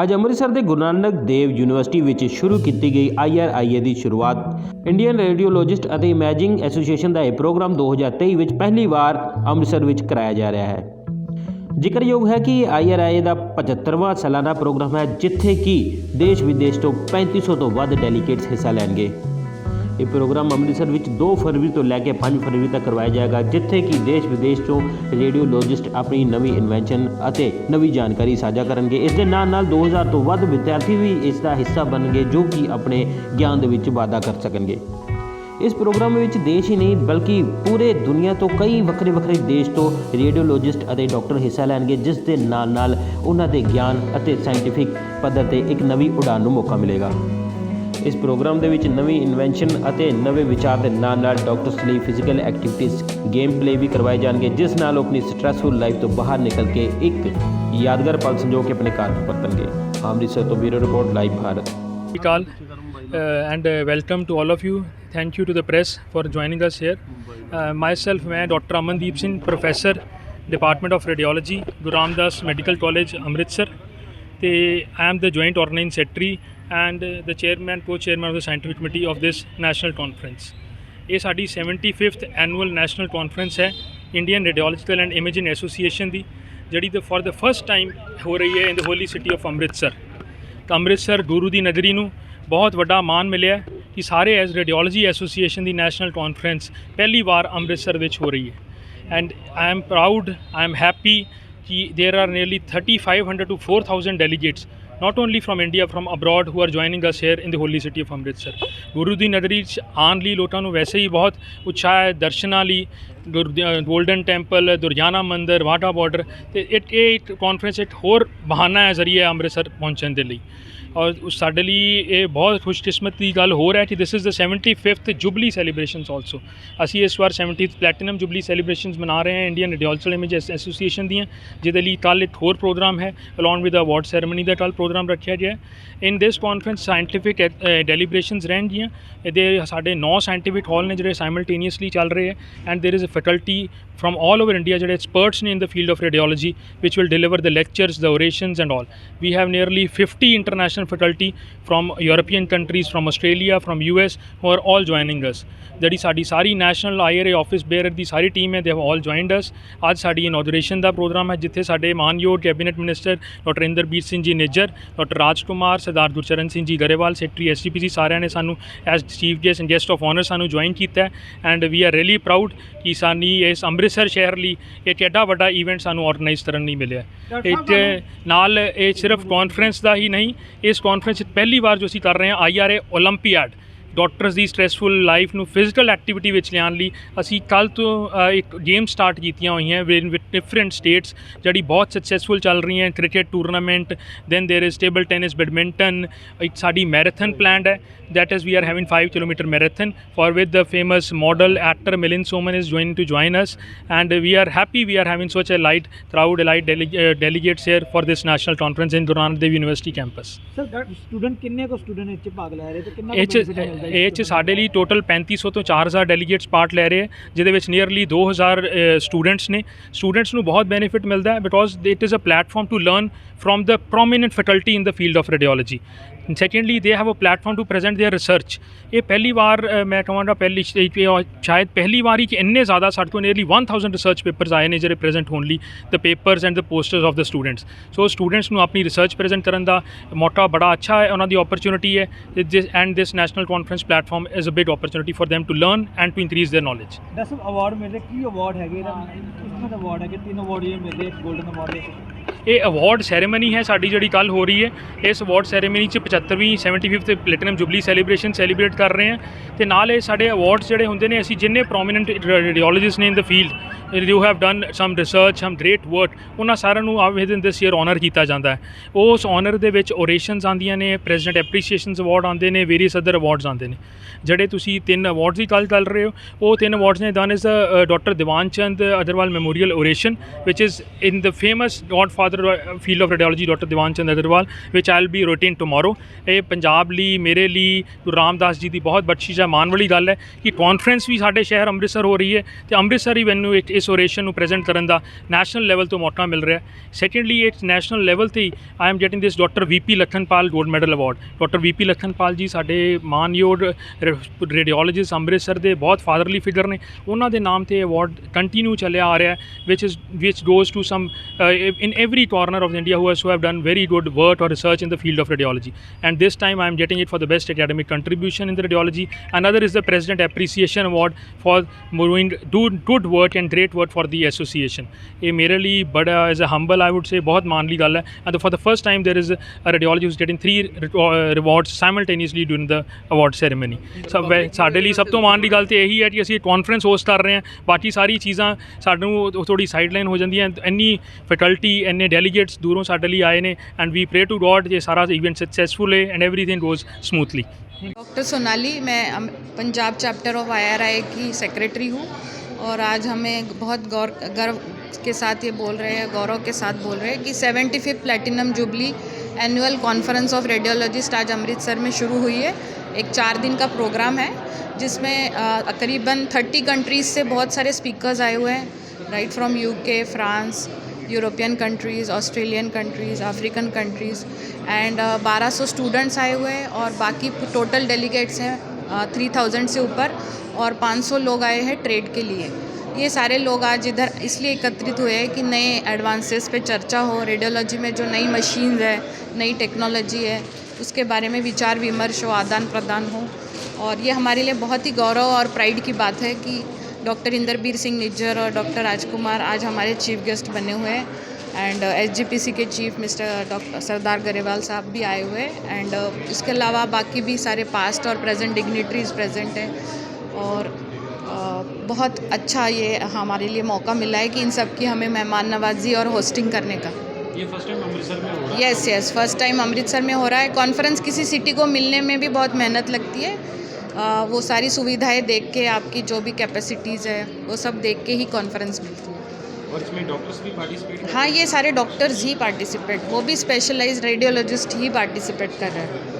ਅੱਜ ਅੰਮ੍ਰਿਤਸਰ ਦੇ ਗੁਰੂ ਨਾਨਕ ਦੇਵ ਯੂਨੀਵਰਸਿਟੀ ਵਿੱਚ ਸ਼ੁਰੂ ਕੀਤੀ ਗਈ IRIA ਦੀ ਸ਼ੁਰੂਆਤ ਇੰਡੀਅਨ ਰੇਡੀਓਲੋਜਿਸਟ ਅਤੇ ਇਮੇਜਿੰਗ ਐਸੋਸੀਏਸ਼ਨ ਦਾ ਇਹ ਪ੍ਰੋਗਰਾਮ 2023 ਵਿੱਚ ਪਹਿਲੀ ਵਾਰ ਅੰਮ੍ਰਿਤਸਰ ਵਿੱਚ ਕਰਾਇਆ ਜਾ ਰਿਹਾ ਹੈ। ਜ਼ਿਕਰਯੋਗ ਹੈ ਕਿ IRIA ਦਾ 75ਵਾਂ ਸਾਲਾਨਾ ਪ੍ਰੋਗਰਾਮ ਹੈ, ਜਿੱਥੇ ਕਿ ਦੇਸ਼ ਵਿਦੇਸ਼ ਤੋਂ 3500 ਤੋਂ ਵੱਧ ਡੈਲੀਗੇਟਸ ਹਿੱਸਾ ਲੈਣਗੇ। ਇਹ ਪ੍ਰੋਗਰਾਮ ਅੰਮ੍ਰਿਤਸਰ ਵਿੱਚ 2 ਫਰਵਰੀ ਤੋਂ ਲੈ ਕੇ 5 ਫਰਵਰੀ ਤੱਕ ਕਰਵਾਇਆ ਜਾਏਗਾ, ਜਿੱਥੇ ਕਿ ਦੇਸ਼ ਵਿਦੇਸ਼ ਤੋਂ ਰੇਡੀਓਲੋਜਿਸਟ ਆਪਣੀ ਨਵੀਂ ਇਨਵੈਂਸ਼ਨ ਅਤੇ ਨਵੀਂ ਜਾਣਕਾਰੀ ਸਾਂਝਾ ਕਰਨਗੇ। ਇਸ ਦੇ ਨਾਲ ਨਾਲ 2000 ਤੋਂ ਵੱਧ ਵਿਦਿਆਰਥੀ ਵੀ ਇਸ ਦਾ ਹਿੱਸਾ ਬਣਨਗੇ, ਜੋ ਕਿ ਆਪਣੇ ਗਿਆਨ ਦੇ ਵਿੱਚ ਵਾਧਾ ਕਰ ਸਕਣਗੇ। ਇਸ ਪ੍ਰੋਗਰਾਮ ਵਿੱਚ ਦੇਸ਼ ਹੀ ਨਹੀਂ ਬਲਕਿ ਪੂਰੇ ਦੁਨੀਆ ਤੋਂ ਕਈ ਵੱਖਰੇ ਦੇਸ਼ ਤੋਂ ਰੇਡੀਓਲੋਜਿਸਟ ਅਤੇ ਡਾਕਟਰ ਹਿੱਸਾ ਲੈਣਗੇ, ਜਿਸ ਦੇ ਨਾਲ ਨਾਲ ਉਹਨਾਂ ਦੇ ਗਿਆਨ ਅਤੇ ਸਾਇੰਟੀਫਿਕ ਪੱਧਰ 'ਤੇ ਇੱਕ ਨਵੀਂ ਉਡਾਨ ਨੂੰ ਮੌਕਾ ਮਿਲੇਗਾ। ਇਸ ਪ੍ਰੋਗਰਾਮ ਦੇ ਵਿੱਚ ਨਵੀਂ ਇਨਵੈਂਸ਼ਨ ਅਤੇ ਨਵੇਂ ਵਿਚਾਰ ਦੇ ਨਾਲ ਨਾਲ ਡਾਕਟਰਸ ਲਈ ਫਿਜ਼ੀਕਲ ਐਕਟੀਵਿਟੀਜ਼, ਗੇਮ ਪਲੇ ਵੀ ਕਰਵਾਏ ਜਾਣਗੇ, ਜਿਸ ਨਾਲ ਉਹ ਆਪਣੀ ਸਟ੍ਰੈਸਫੁਲ ਲਾਈਫ ਤੋਂ ਬਾਹਰ ਨਿਕਲ ਕੇ ਇੱਕ ਯਾਦਗਾਰ ਪਲ ਸੰਜੋ ਕੇ ਆਪਣੇ ਘਰ ਪਰਤਣਗੇ। ਅੰਮ੍ਰਿਤਸਰ ਤੋਂ bureau report live Bharat. And welcome to all of you. Thank you to the press for joining us here. Myself, मैं doctor Amandeep Singh, professor department of radiology, Guru Ramdas medical college Amritsar, ते I am the joint organizing secretary and the chairman, co-chairman of the scientific committee of this national conference. ये साडी 75th annual national conference है Indian Radiological and Imaging Association दी, जिहड़ी for the first time हो रही है in the holy city of Amritsar. तो अमृतसर गुरु दी नगरी नूं बहुत वड्डा मान मिलिया कि सारे एज रेडियोलॉजी एसोसीएशन दी नैशनल कॉन्फ्रेंस पहली बार अमृतसर विच हो रही है। And I am proud, I am happy कि there are nearly 3500 to 4000 delegates not only from India, from abroad, who are joining us here in the holy city of Amritsar। गुरु दी नगरी आन लई लोकां नूं वैसे ही बहुत उत्साह है, दर्शनां लई गोल्डन टैंपल, दुर्गियाना मंदिर, वाघा बॉर्डर, तो एक कॉन्फ्रेंस एक होर बहाना है जरिए अमृतसर पहुँचने के लिए। और साडे लई ये बहुत खुशकिस्मत की गल हो रहा है कि this is the 75th jubilee celebrations also. असी इस बार 70th प्लैटिनम जुबली सैलीब्रेशनस मना रहे हैं इंडियन रेडियोलॉजिकल इमेज एसोसीएशन दियाँ, जिहदे लई कल एक होर प्रोग्राम है अलॉन्ग विद अवार्ड सैरेमनी का कल प्रोग्राम रखा गया है। In this conference scientific deliberations रहनगियां। ये साढ़े 9 साइंटिफिक हॉल ने जो साइमल्टेनियसली चल रहे हैं, and there is a faculty from all over India जो एक्सपर्ट्स ने in the field of radiology which will deliver the lectures, the orations and all. We have nearly 50 international faculty from European countries, from Australia, from US, who are all joining us। जी साड़ी सारी national IRA office bearer की सारी team है, they have all joined us. आज साड़ी inauguration का programme है, जिथे साडे मानयोग cabinet minister doctor Inderbir Singh ji Nijjar, doctor Rajkumar, Sardar Gurcharan Singh ji Grewal, secretary SGPC, सारिਆਂ ने सानू as chief guest and guest of honour सानू ज्वाइन किया। And we are really proud कि सानी इस अमृतसर शहर ਲਈ एक एडा वड्डा ईवेंट सानू ऑर्गेनाइज करन नहीं मिलिया। नाल ये सिर्फ कॉन्फ्रेंस का ही नहीं, इस कॉन्फ्रेंस पहली बार जो असीं कर रहे हैं IRA ओलंपीयाड, डॉक्टर्स की स्ट्रैसफुल लाइफ ਨੂੰ ਫਿਜ਼ੀਕਲ ਐਕਟੀਵਿਟੀ ਵਿੱਚ ਲਿਆਉਣ ਲਈ ਅਸੀਂ ਕੱਲ੍ਹ ਤੋਂ ਇੱਕ ਗੇਮ ਸਟਾਰਟ ਕੀਤੀਆਂ ਹੋਈਆਂ ਵਿਦ ਡਿਫਰੈਂਟ ਸਟੇਟਸ, ਜਿਹੜੀ ਬਹੁਤ ਸਕਸੈਸਫੁਲ ਚੱਲ ਰਹੀਆਂ। Cricket tournament, then there is table tennis, badminton. ਇੱਕ ਸਾਡੀ ਮੈਰਾਥਨ ਪਲੈਨਡ ਹੈ, that is we are having 5 kilometer marathon for with the famous model actor Milind Soman is going to join us, and we are happy we are having such a light crowd, delegates here for this national conference in Guru Nanak Dev University campus। sir student ਕਿੰਨੇ ਕੋ student ਇੱਥੇ ਭਾਗ ਲੈ ਰਹੇ ਤੇ ਕਿੰਨਾ benefit ਮਿਲਦਾ ਹੈ? ਇਹ 'ਚ ਸਾਡੇ ਲਈ ਟੋਟਲ 3500 ਤੋਂ 4000 ਡੈਲੀਗੇਟਸ ਪਾਰਟ ਲੈ ਰਹੇ, ਜਿਹਦੇ ਵਿੱਚ ਨੀਅਰਲੀ 2000 ਸਟੂਡੈਂਟਸ ਨੇ। ਸਟੂਡੈਂਟਸ ਨੂੰ ਬਹੁਤ ਬੈਨੀਫਿਟ ਮਿਲਦਾ ਹੈ, because it is a platform to learn from the prominent faculty in the field of radiology। Secondly, they have a platform to present their research। ये पहली बार मैं कहूँगा पहली शायद पहली बार ही कि इन्ने ज़्यादा साढ़े को नियरली 1000 रिसर्च पेपर्स आए ने जो प्रेजेंट होने ली the papers and the posters of the students. So students को अपनी रिसर्च प्रेजेंट करने का मौका बड़ा अच्छा है, उन्होंने अपॉर्चुनिटी है, and this national conference platform is a big opportunity for them to learn and to increase their knowledge. दस अवार्ड मिले, की अवार्ड है किस अवार्ड है? 3 अवार्ड ये मिले, गोल्डन अवार्ड। ये अवार्ड सैरेमनी है साड़ी जी कल हो रही है। इस अवार्ड सैरेमनी 75वीं 75th platinum jubilee celebration celebrate कर रहे हैं। तो नाल ये साढ़े अवार्ड्स जोड़े होंगे ने, असी जिन्ने प्रोमिनेंट रेडियोलॉजिस्ट ने in the field you have done some research, some great work, उन्होंने सारिਆਂ within this year honour किया जाता है। उस ऑनर के ओरेशनस आंदियां ने, प्रेजिडेंट एप्रीसीएशन अवार्ड आते हैं, वेरीयस अदर अवार्ड्स आते हैं। ਜਿਹੜੇ ਤੁਸੀਂ 3 ਅਵਾਰਡਸ ਦੀ ਗੱਲ ਕਰ ਰਹੇ ਹੋ, ਉਹ 3 ਅਵਾਰਡਸ ਨੇ। Then is the doctor Diwan Chand Agarwal memorial oration ਵਿਚ is in the famous godfather father field of radiology doctor Diwan Chand Agarwal ਵਿਚ I will be routine tomorrow. ਇਹ ਪੰਜਾਬ ਲਈ, ਮੇਰੇ ਲਈ, ਗੁਰੂ ਰਾਮਦਾਸ ਜੀ ਦੀ ਬਹੁਤ ਬਖਸ਼ਿਸ਼ ਹੈ, ਮਾਣ ਵਾਲੀ ਗੱਲ ਹੈ ਕਿ ਕਾਨਫਰੰਸ ਵੀ ਸਾਡੇ ਸ਼ਹਿਰ ਅੰਮ੍ਰਿਤਸਰ ਹੋ ਰਹੀ ਹੈ ਤੇ ਅੰਮ੍ਰਿਤਸਰ ਹੀ ਮੈਨੂੰ ਇਸ ਓਰੇਸ਼ਨ ਨੂੰ ਪ੍ਰੈਜ਼ੈਂਟ ਕਰਨ ਦਾ ਨੈਸ਼ਨਲ ਲੈਵਲ ਤੋਂ ਮੌਕਾ ਮਿਲ ਰਿਹਾ। ਸੈਕੰਡਲੀ ਇਟਸ ਨੈਸ਼ਨਲ ਲੈਵਲ 'ਤੇ I am getting this doctor VP Lakhanpal gold medal award. Doctor VP Lakhanpal ਜੀ ਸਾਡੇ ਮਾਨਯੋਗ ਰੇਡੀਓਲੋਜਿਸਟ ਅੰਮ੍ਰਿਤਸਰ ਦੇ ਬਹੁਤ ਫਾਦਰਲੀ ਫਿਗਰ ਨੇ, ਉਹਨਾਂ ਦੇ ਨਾਮ 'ਤੇ ਅਵਾਰਡ ਕੰਟੀਨਿਊ ਚੱਲਿਆ ਆ ਰਿਹਾ which goes to some in every corner of India who have done very good work or research in the field of radiology, and this time I am getting it for the best academic contribution in the radiology. Another is the President Appreciation Award for doing good work and great work for the association. ये मेरे लिए बड़ा as a humble I would say बहुत मान ली गल है, and for the first time there is a radiologist who's getting 3 awards simultaneously during the award ceremony. ਸਭ ਸਾਡੇ ਲਈ ਸਭ ਤੋਂ ਮਾਣ ਦੀ ਗੱਲ ਤੇ ਇਹੀ ਹੈ ਕਿ ਅਸੀਂ ਕਾਨਫਰੰਸ ਹੋਸਟ ਕਰ ਰਹੇ ਹਾਂ, ਬਾਕੀ ਸਾਰੀ ਚੀਜ਼ਾਂ ਸਾਨੂੰ ਥੋੜੀ ਸਾਈਡਲਾਈਨ ਹੋ ਜਾਂਦੀਆਂ। ਇੰਨੀ ਫੈਕਲਟੀ, ਇੰਨੇ ਡੈਲੀਗੇਟਸ ਦੂਰੋਂ ਸਾਡੇ ਲਈ ਆਏ ਨੇ, ਐਂਡ ਵੀ ਪ੍ਰੇ ਟੂ ਗॉड ये सारा इवेंट सक्सेसफुल है and everything goes smoothly. Doctor Sonali, मैं पंजाब चैप्टर ऑफ IRI की सेक्रेटरी हूँ और आज हमें बहुत गर्व के साथ ये बोल रहे हैं, गौरव के साथ बोल रहे हैं कि 75th platinum jubilee annual conference of radiologist आज अमृतसर में शुरू हुई है। एक 4 दिन का प्रोग्राम है जिसमें करीबन 30 कंट्रीज़ से बहुत सारे स्पीकर्स आए हुए हैं, right from UK, France, European countries, Australian countries, African countries, and 1200 students आए हुए हैं और बाकी टोटल डेलीगेट्स हैं 3000 से ऊपर और 500 लोग आए हैं ट्रेड के लिए। ये सारे लोग आज इधर इसलिए एकत्रित हुए हैं कि नए एडवांसेस पे चर्चा हो, रेडियोलॉजी में जो नई मशीन है, नई टेक्नोलॉजी है, उसके बारे में विचार विमर्श हो, आदान प्रदान हो। और ये हमारे लिए बहुत ही गौरव और प्राइड की बात है कि डॉक्टर इंदरबीर सिंह निज्जर और डॉक्टर राजकुमार आज हमारे चीफ गेस्ट बने हुए हैं, एंड SGPC के चीफ मिस्टर डॉक्टर सरदार गरेवाल साहब भी आए हुए हैं, एंड इसके अलावा बाकी भी सारे पास्ट और प्रेजेंट डिग्निटरीज प्रेजेंट हैं। और बहुत अच्छा ये हमारे लिए मौका मिला है कि इन सब की हमें मेहमान नवाजी और होस्टिंग करने का। ये फर्स्ट टाइम अमृतसर में हो रहा है? यस, फर्स्ट टाइम अमृतसर में हो रहा है। कॉन्फ्रेंस किसी सिटी को मिलने में भी बहुत मेहनत लगती है, वो सारी सुविधाएं देख के, आपकी जो भी कैपेसिटीज़ है वो सब देख के ही कॉन्फ्रेंस मिलती है। और इसमें डॉक्टर्स भी पार्टिसिपेट? हाँ, ये सारे डॉक्टर्स ही पार्टिसिपेट, वो भी स्पेशलाइज्ड रेडियोलॉजिस्ट ही पार्टिसिपेट कर रहे हैं।